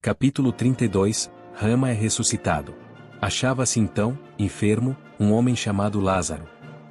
Capítulo 32, Rama é ressuscitado. Achava-se então, enfermo, um homem chamado Lázaro.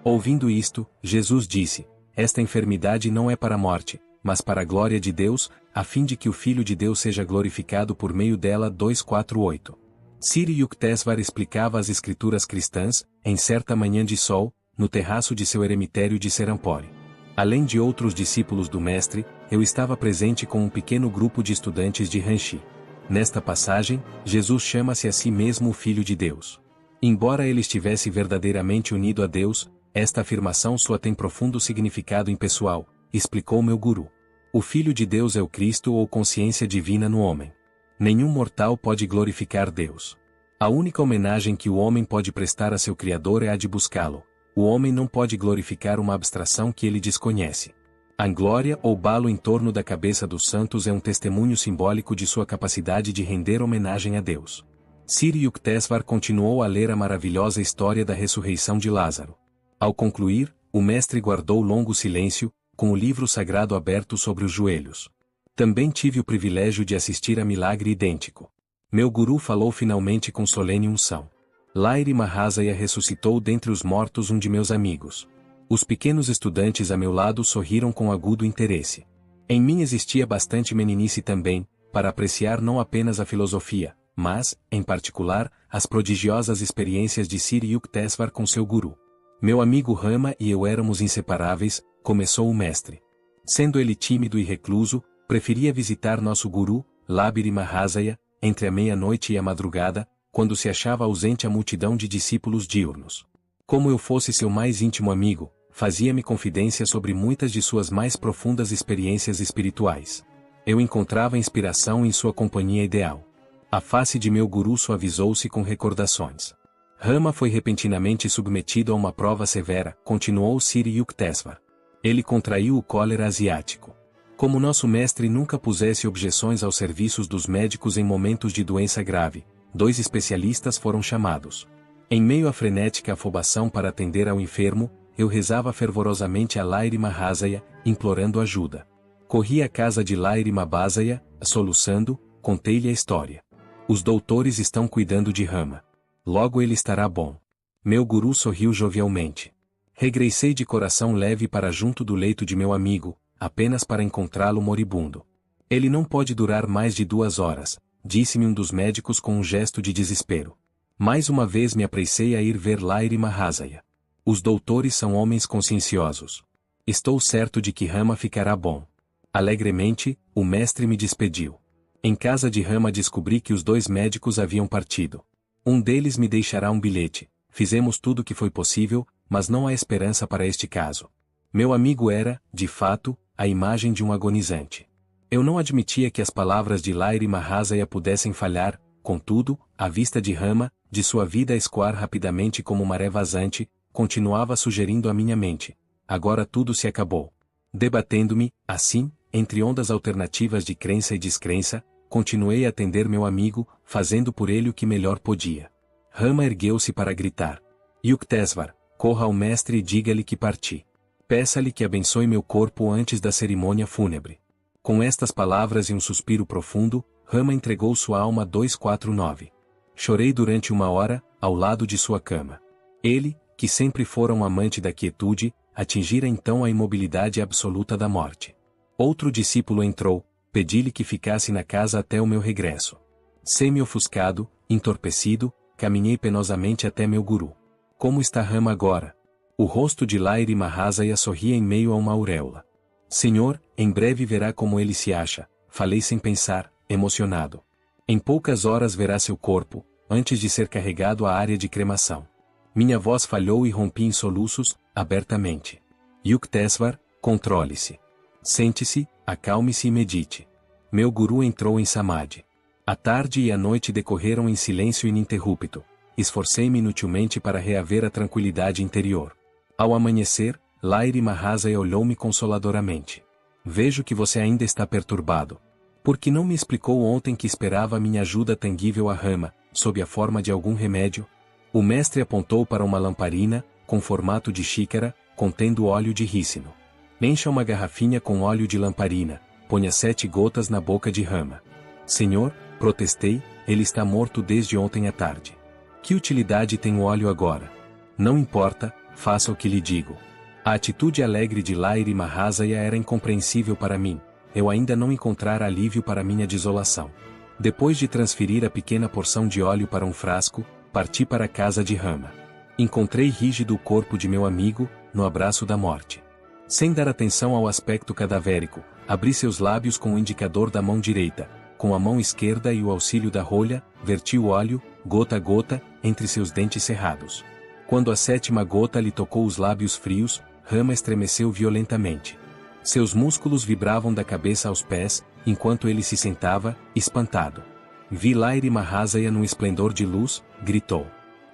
Ouvindo isto, Jesus disse: Esta enfermidade não é para a morte, mas para a glória de Deus, a fim de que o Filho de Deus seja glorificado por meio dela. 2:4-8. Sri Yukteswar explicava as escrituras cristãs, em certa manhã de sol, no terraço de seu eremitério de Serampore. Além de outros discípulos do mestre, eu estava presente com um pequeno grupo de estudantes de Ranchi. Nesta passagem, Jesus chama-se a si mesmo o Filho de Deus. Embora ele estivesse verdadeiramente unido a Deus, esta afirmação sua tem profundo significado impessoal, explicou meu guru. O Filho de Deus é o Cristo ou consciência divina no homem. Nenhum mortal pode glorificar Deus. A única homenagem que o homem pode prestar a seu Criador é a de buscá-lo. O homem não pode glorificar uma abstração que ele desconhece. A glória ou balo em torno da cabeça dos santos é um testemunho simbólico de sua capacidade de render homenagem a Deus. Sri Yukteswar continuou a ler a maravilhosa história da ressurreição de Lázaro. Ao concluir, o mestre guardou longo silêncio, com o livro sagrado aberto sobre os joelhos. Também tive o privilégio de assistir a milagre idêntico. Meu guru falou finalmente com solene unção. Lahiri Mahasaya ressuscitou dentre os mortos um de meus amigos. Os pequenos estudantes a meu lado sorriram com agudo interesse. Em mim existia bastante meninice também, para apreciar não apenas a filosofia, mas, em particular, as prodigiosas experiências de Sri Yukteswar com seu guru. Meu amigo Rama e eu éramos inseparáveis, começou o mestre. Sendo ele tímido e recluso, preferia visitar nosso guru, Lahiri Mahasaya, entre a meia-noite e a madrugada, quando se achava ausente a multidão de discípulos diurnos. Como eu fosse seu mais íntimo amigo, fazia-me confidência sobre muitas de suas mais profundas experiências espirituais. Eu encontrava inspiração em sua companhia ideal. A face de meu guru suavizou-se com recordações. Rama foi repentinamente submetido a uma prova severa, continuou Sri Yukteswar. Ele contraiu o cólera asiático. Como nosso mestre nunca pusesse objeções aos serviços dos médicos em momentos de doença grave, 2 especialistas foram chamados. Em meio à frenética afobação para atender ao enfermo, eu rezava fervorosamente a Lahiri Mahasaya, implorando ajuda. Corri à casa de Lahiri Mahasaya, soluçando, contei-lhe a história. Os doutores estão cuidando de Rama. Logo ele estará bom. Meu guru sorriu jovialmente. Regressei de coração leve para junto do leito de meu amigo, apenas para encontrá-lo moribundo. Ele não pode durar mais de 2 horas, disse-me um dos médicos com um gesto de desespero. Mais uma vez me apressei a ir ver Lahiri Mahasaya. Os doutores são homens conscienciosos. Estou certo de que Rama ficará bom. Alegremente, o mestre me despediu. Em casa de Rama descobri que os 2 médicos haviam partido. Um deles me deixará um bilhete. Fizemos tudo o que foi possível, mas não há esperança para este caso. Meu amigo era, de fato, a imagem de um agonizante. Eu não admitia que as palavras de Lahiri Mahasaya pudessem falhar, contudo, à vista de Rama, de sua vida a escoar rapidamente como maré vazante, continuava sugerindo à minha mente: agora tudo se acabou. Debatendo-me, assim, entre ondas alternativas de crença e descrença, continuei a atender meu amigo, fazendo por ele o que melhor podia. Rama ergueu-se para gritar: Yukteswar, corra ao mestre e diga-lhe que parti. Peça-lhe que abençoe meu corpo antes da cerimônia fúnebre. Com estas palavras e um suspiro profundo, Rama entregou sua alma. 2:4-9. Chorei durante 1 hora, ao lado de sua cama. Ele, que sempre fora um amante da quietude, atingira então a imobilidade absoluta da morte. Outro discípulo entrou, pedi-lhe que ficasse na casa até o meu regresso. Semi-ofuscado, entorpecido, caminhei penosamente até meu guru. Como está Rama agora? O rosto de Lahiri Mahasaya sorria em meio a uma auréola. Senhor, em breve verá como ele se acha, falei sem pensar, emocionado. Em poucas horas verá seu corpo, antes de ser carregado à área de cremação. Minha voz falhou e rompi em soluços, abertamente. Yukteswar, controle-se. Sente-se, acalme-se e medite. Meu guru entrou em samadhi. A tarde e a noite decorreram em silêncio ininterrupto. Esforcei-me inutilmente para reaver a tranquilidade interior. Ao amanhecer, Lahiri Mahasaya olhou-me consoladoramente. Vejo que você ainda está perturbado. Por que não me explicou ontem que esperava minha ajuda tangível a Rama, sob a forma de algum remédio? O mestre apontou para uma lamparina, com formato de xícara, contendo óleo de rícino. Encha uma garrafinha com óleo de lamparina, ponha 7 gotas na boca de Rama. Senhor, Protestei, ele está morto desde ontem à tarde. Que utilidade tem o óleo agora? Não importa, faça o que lhe digo. A atitude alegre de Lairi Mahasaya era incompreensível para mim. Eu ainda não encontrara alívio para minha desolação. Depois de transferir a pequena porção de óleo para um frasco, parti para a casa de Rama. Encontrei rígido o corpo de meu amigo, no abraço da morte. Sem dar atenção ao aspecto cadavérico, abri seus lábios com o indicador da mão direita, com a mão esquerda e o auxílio da rolha, verti o óleo, gota a gota, entre seus dentes cerrados. Quando a 7ª gota lhe tocou os lábios frios, Rama estremeceu violentamente. Seus músculos vibravam da cabeça aos pés, enquanto ele se sentava, espantado. Vi Lairi Mahasaya num esplendor de luz, gritou.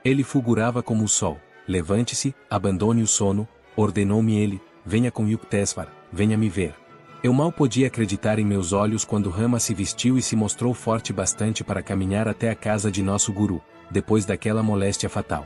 Ele fulgurava como o sol. Levante-se, abandone o sono, ordenou-me ele, venha com Yukteswar, venha me ver. Eu mal podia acreditar em meus olhos quando Rama se vestiu e se mostrou forte bastante para caminhar até a casa de nosso guru, depois daquela moléstia fatal.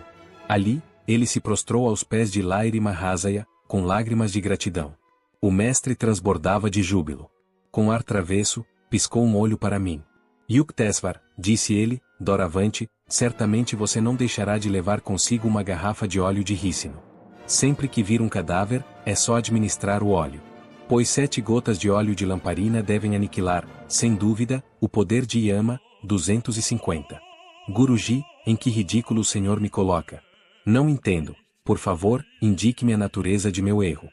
Ali, ele se prostrou aos pés de Lairi Mahasaya, com lágrimas de gratidão. O mestre transbordava de júbilo. Com ar travesso, piscou um olho para mim. Yukteswar, disse ele, doravante, certamente você não deixará de levar consigo uma garrafa de óleo de rícino. Sempre que vir um cadáver, é só administrar o óleo. Pois 7 gotas de óleo de lamparina devem aniquilar, sem dúvida, o poder de Yama, 250. Guruji, em que ridículo o senhor me coloca? Não entendo. Por favor, indique-me a natureza de meu erro.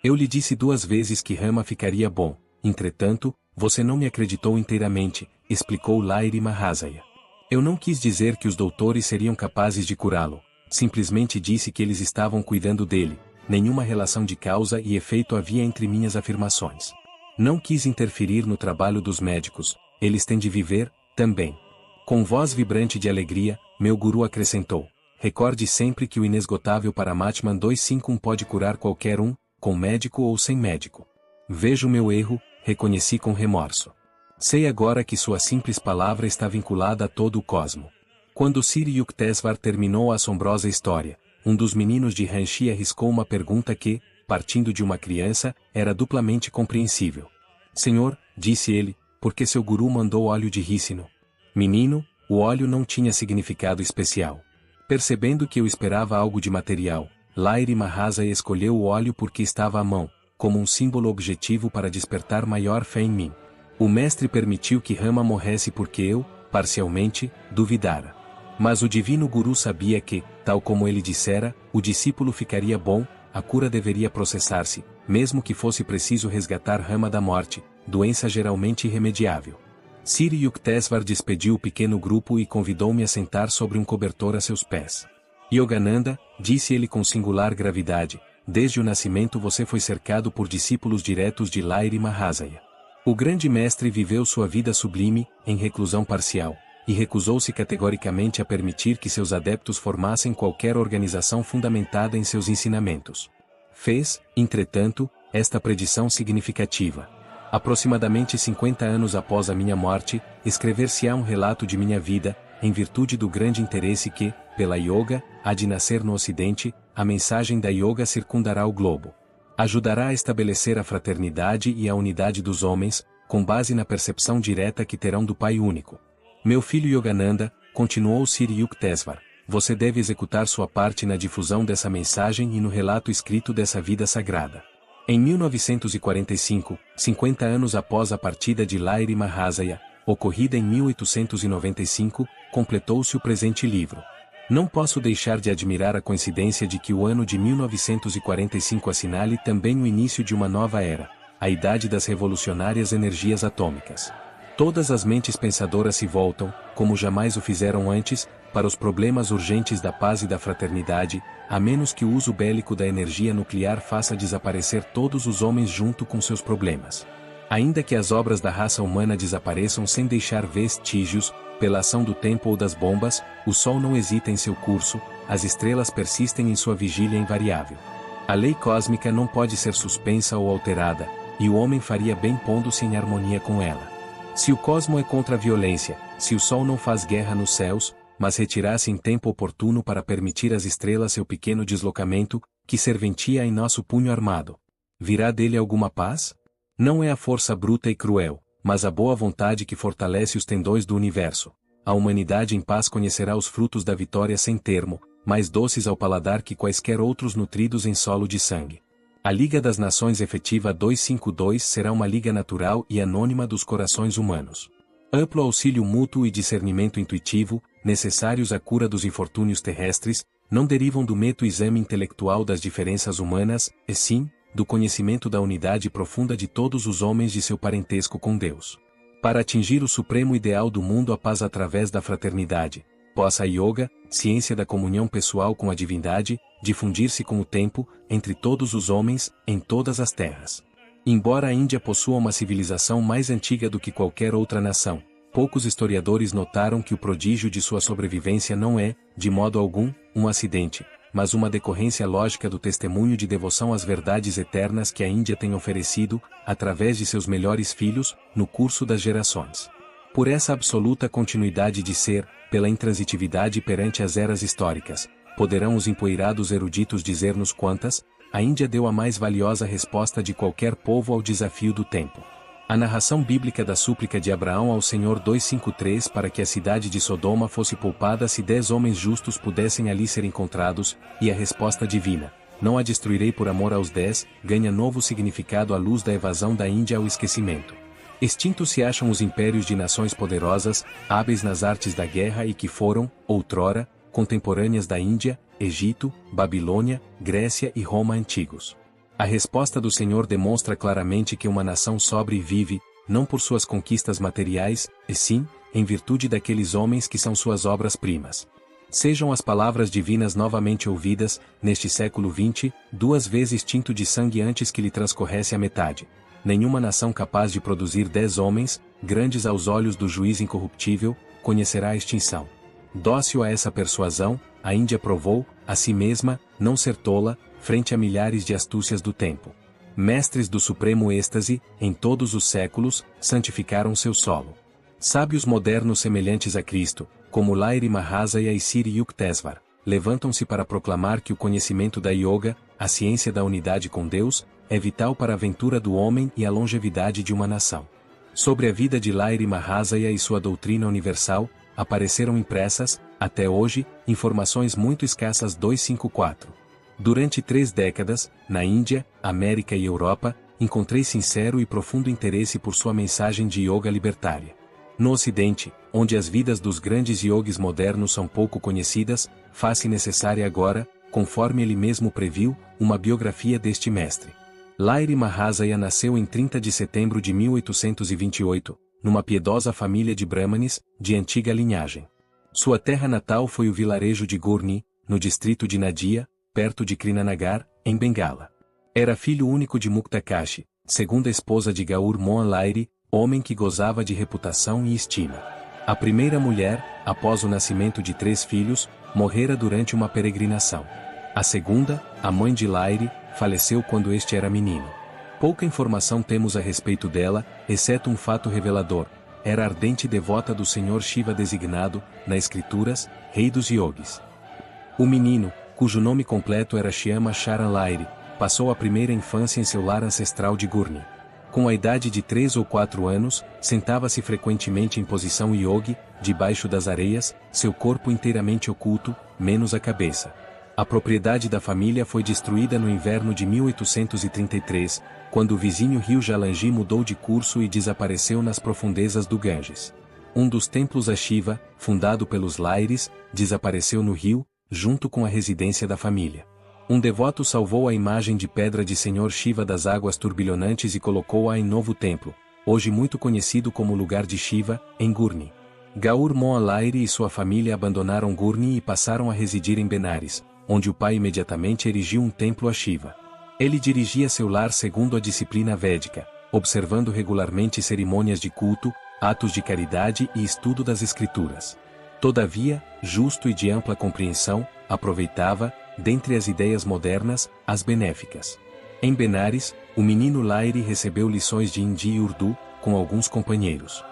Eu lhe disse 2 vezes que Rama ficaria bom, entretanto, você não me acreditou inteiramente, explicou Lairi Mahasaya. Eu não quis dizer que os doutores seriam capazes de curá-lo, simplesmente disse que eles estavam cuidando dele, nenhuma relação de causa e efeito havia entre minhas afirmações. Não quis interferir no trabalho dos médicos, eles têm de viver, também. Com voz vibrante de alegria, meu guru acrescentou, recorde sempre que o inesgotável Paramatman 251 pode curar qualquer um, com médico ou sem médico. Vejo meu erro, reconheci com remorso. Sei agora que sua simples palavra está vinculada a todo o cosmo. Quando Siri Yukteswar terminou a assombrosa história, um dos meninos de Ranchi arriscou uma pergunta que, partindo de uma criança, era duplamente compreensível. Senhor, disse ele, por que seu guru mandou óleo de rícino? Menino, o óleo não tinha significado especial. Percebendo que eu esperava algo de material, Lairi Mahasaya escolheu o óleo porque estava à mão, como um símbolo objetivo para despertar maior fé em mim. O mestre permitiu que Rama morresse porque eu, parcialmente, duvidara. Mas o divino guru sabia que, tal como ele dissera, o discípulo ficaria bom, a cura deveria processar-se, mesmo que fosse preciso resgatar Rama da morte, doença geralmente irremediável. Siri Yukteswar despediu o pequeno grupo e convidou-me a sentar sobre um cobertor a seus pés. Yogananda, disse ele com singular gravidade, desde o nascimento você foi cercado por discípulos diretos de Lairi Mahasaya. O grande mestre viveu sua vida sublime, em reclusão parcial, e recusou-se categoricamente a permitir que seus adeptos formassem qualquer organização fundamentada em seus ensinamentos. Fez, entretanto, esta predição significativa. Aproximadamente 50 anos após a minha morte, escrever-se-á um relato de minha vida, em virtude do grande interesse que, pela yoga, há de nascer no Ocidente, a mensagem da yoga circundará o globo. Ajudará a estabelecer a fraternidade e a unidade dos homens, com base na percepção direta que terão do Pai único. Meu filho Yogananda, continuou Siri Yukteswar, você deve executar sua parte na difusão dessa mensagem e no relato escrito dessa vida sagrada. Em 1945, 50 anos após a partida de Lairi Mahasaya, ocorrida em 1895, completou-se o presente livro. Não posso deixar de admirar a coincidência de que o ano de 1945 assinale também o início de uma nova era, a idade das revolucionárias energias atômicas. Todas as mentes pensadoras se voltam, como jamais o fizeram antes, para os problemas urgentes da paz e da fraternidade, a menos que o uso bélico da energia nuclear faça desaparecer todos os homens junto com seus problemas. Ainda que as obras da raça humana desapareçam sem deixar vestígios, pela ação do tempo ou das bombas, o Sol não hesita em seu curso, as estrelas persistem em sua vigília invariável. A lei cósmica não pode ser suspensa ou alterada, e o homem faria bem pondo-se em harmonia com ela. Se o cosmo é contra a violência, se o Sol não faz guerra nos céus, mas retirar-se em tempo oportuno para permitir às estrelas seu pequeno deslocamento, que serventia em nosso punho armado. Virá dele alguma paz? Não é a força bruta e cruel, mas a boa vontade que fortalece os tendões do universo. A humanidade em paz conhecerá os frutos da vitória sem termo, mais doces ao paladar que quaisquer outros nutridos em solo de sangue. A Liga das Nações Efetiva 252 será uma liga natural e anônima dos corações humanos. Amplo auxílio mútuo e discernimento intuitivo, necessários à cura dos infortúnios terrestres, não derivam do meto exame intelectual das diferenças humanas, e sim, do conhecimento da unidade profunda de todos os homens de seu parentesco com Deus. Para atingir o supremo ideal do mundo, a paz através da fraternidade, possa a yoga, ciência da comunhão pessoal com a divindade, difundir-se com o tempo, entre todos os homens, em todas as terras. Embora a Índia possua uma civilização mais antiga do que qualquer outra nação, poucos historiadores notaram que o prodígio de sua sobrevivência não é, de modo algum, um acidente, mas uma decorrência lógica do testemunho de devoção às verdades eternas que a Índia tem oferecido, através de seus melhores filhos, no curso das gerações. Por essa absoluta continuidade de ser, pela intransitividade perante as eras históricas, poderão os empoeirados eruditos dizer-nos quantas, a Índia deu a mais valiosa resposta de qualquer povo ao desafio do tempo. A narração bíblica da súplica de Abraão ao Senhor 253 para que a cidade de Sodoma fosse poupada se 10 homens justos pudessem ali ser encontrados, e a resposta divina, não a destruirei por amor aos 10, ganha novo significado à luz da evasão da Índia ao esquecimento. Extintos se acham os impérios de nações poderosas, hábeis nas artes da guerra e que foram, outrora, contemporâneas da Índia, Egito, Babilônia, Grécia e Roma antigos. A resposta do Senhor demonstra claramente que uma nação sobre e vive, não por suas conquistas materiais, e sim, em virtude daqueles homens que são suas obras-primas. Sejam as palavras divinas novamente ouvidas, neste século XX, 2 vezes tinto de sangue antes que lhe transcorresse a metade. Nenhuma nação capaz de produzir 10 homens, grandes aos olhos do juiz incorruptível, conhecerá a extinção. Dócil a essa persuasão, a Índia provou, a si mesma, não ser tola, frente a milhares de astúcias do tempo. Mestres do supremo êxtase, em todos os séculos, santificaram seu solo. Sábios modernos semelhantes a Cristo, como Lahiri Maharaja e Sri Yukteswar, levantam-se para proclamar que o conhecimento da yoga, a ciência da unidade com Deus, é vital para a ventura do homem e a longevidade de uma nação. Sobre a vida de Lahiri Maharaja e sua doutrina universal, apareceram impressas, até hoje, informações muito escassas 254. Durante 3 décadas, na Índia, América e Europa, encontrei sincero e profundo interesse por sua mensagem de yoga libertária. No Ocidente, onde as vidas dos grandes yogis modernos são pouco conhecidas, faz-se necessária agora, conforme ele mesmo previu, uma biografia deste mestre. Lahiri Maharaja nasceu em 30 de setembro de 1828, numa piedosa família de brahmanes, de antiga linhagem. Sua terra natal foi o vilarejo de Gurni, no distrito de Nadia, perto de Krinanagar, em Bengala. Era filho único de Muktakashi, segunda esposa de Gaur Mohan Lahiri, homem que gozava de reputação e estima. A primeira mulher, após o nascimento de 3 filhos, morrera durante uma peregrinação. A segunda, a mãe de Lahiri, faleceu quando este era menino. Pouca informação temos a respeito dela, exceto um fato revelador: era ardente devota do Senhor Shiva designado, nas escrituras, rei dos yogis. O menino, cujo nome completo era Shyama Charan Lahiri, passou a primeira infância em seu lar ancestral de Gurni. Com a idade de 3 ou 4 anos, sentava-se frequentemente em posição yogi, debaixo das areias, seu corpo inteiramente oculto, menos a cabeça. A propriedade da família foi destruída no inverno de 1833, quando o vizinho rio Jalangi mudou de curso e desapareceu nas profundezas do Ganges. Um dos templos a Shiva, fundado pelos Lahiris, desapareceu no rio, junto com a residência da família. Um devoto salvou a imagem de pedra de Senhor Shiva das águas turbilhonantes e colocou-a em novo templo, hoje muito conhecido como lugar de Shiva, em Gurni. Gaur Mohan Lahiri e sua família abandonaram Gurni e passaram a residir em Benares, onde o pai imediatamente erigiu um templo a Shiva. Ele dirigia seu lar segundo a disciplina védica, observando regularmente cerimônias de culto, atos de caridade e estudo das escrituras. Todavia, justo e de ampla compreensão, aproveitava, dentre as ideias modernas, as benéficas. Em Benares, o menino Lahiri recebeu lições de Hindi e Urdu, com alguns companheiros.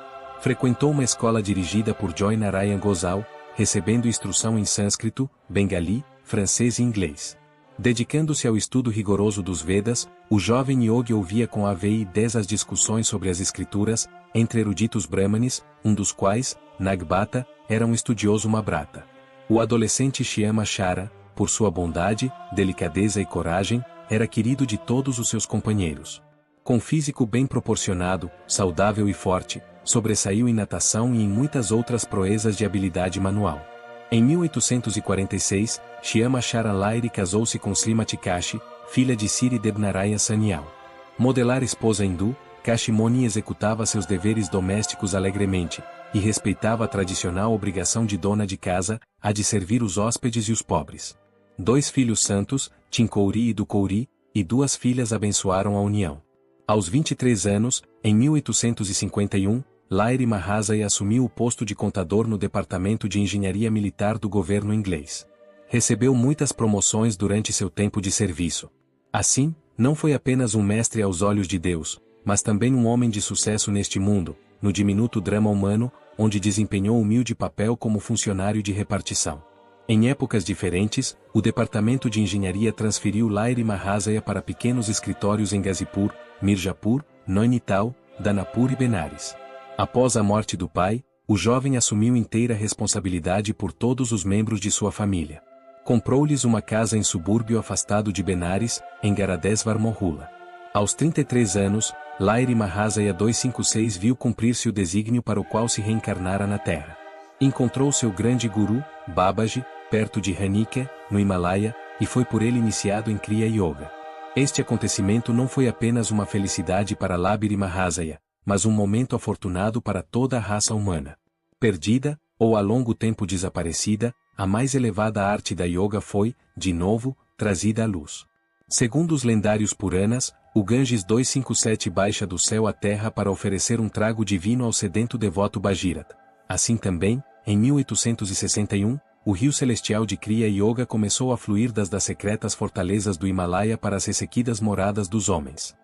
Frequentou uma escola dirigida por Joy Narayan Gosal, recebendo instrução em sânscrito, bengali, francês e inglês. Dedicando-se ao estudo rigoroso dos Vedas, o jovem yogi ouvia com avidez as discussões sobre as escrituras, entre eruditos brahmanes, um dos quais, Nagbata, era um estudioso Mabrata. O adolescente Shyama Chara, por sua bondade, delicadeza e coragem, era querido de todos os seus companheiros. Com físico bem proporcionado, saudável e forte, sobressaiu em natação e em muitas outras proezas de habilidade manual. Em 1846, Shyama Chara Lairi casou-se com Srimati Kashi, filha de Siri Debnaraya Sanyal. Modelar esposa hindu, Kashimoni executava seus deveres domésticos alegremente, e respeitava a tradicional obrigação de dona de casa, a de servir os hóspedes e os pobres. 2 filhos santos, Tinkouri e Dukouri, e 2 filhas abençoaram a união. Aos 23 anos, em 1851, Lairi Mahazaya assumiu o posto de contador no Departamento de Engenharia Militar do governo inglês. Recebeu muitas promoções durante seu tempo de serviço. Assim, não foi apenas um mestre aos olhos de Deus, mas também um homem de sucesso neste mundo, no diminuto drama humano, onde desempenhou humilde papel como funcionário de repartição. Em épocas diferentes, o Departamento de Engenharia transferiu Lairi Mahazaya para pequenos escritórios em Gazipur, Mirzapur, Nainital, Danapur e Benares. Após a morte do pai, o jovem assumiu inteira responsabilidade por todos os membros de sua família. Comprou-lhes uma casa em subúrbio afastado de Benares, em Garadesvar Mohula. Aos 33 anos, Lairi Mahazaya 256 viu cumprir-se o desígnio para o qual se reencarnara na Terra. Encontrou seu grande guru, Babaji, perto de Ranikhe, no Himalaia, e foi por ele iniciado em Kriya Yoga. Este acontecimento não foi apenas uma felicidade para Lairi Mahazaya, mas um momento afortunado para toda a raça humana. Perdida, ou há longo tempo desaparecida, a mais elevada arte da yoga foi, de novo, trazida à luz. Segundo os lendários Puranas, o Ganges 257 baixa do céu à terra para oferecer um trago divino ao sedento devoto Bhagirath. Assim também, em 1861, o rio celestial de Kriya Yoga começou a fluir das secretas fortalezas do Himalaia para as ressequidas moradas dos homens.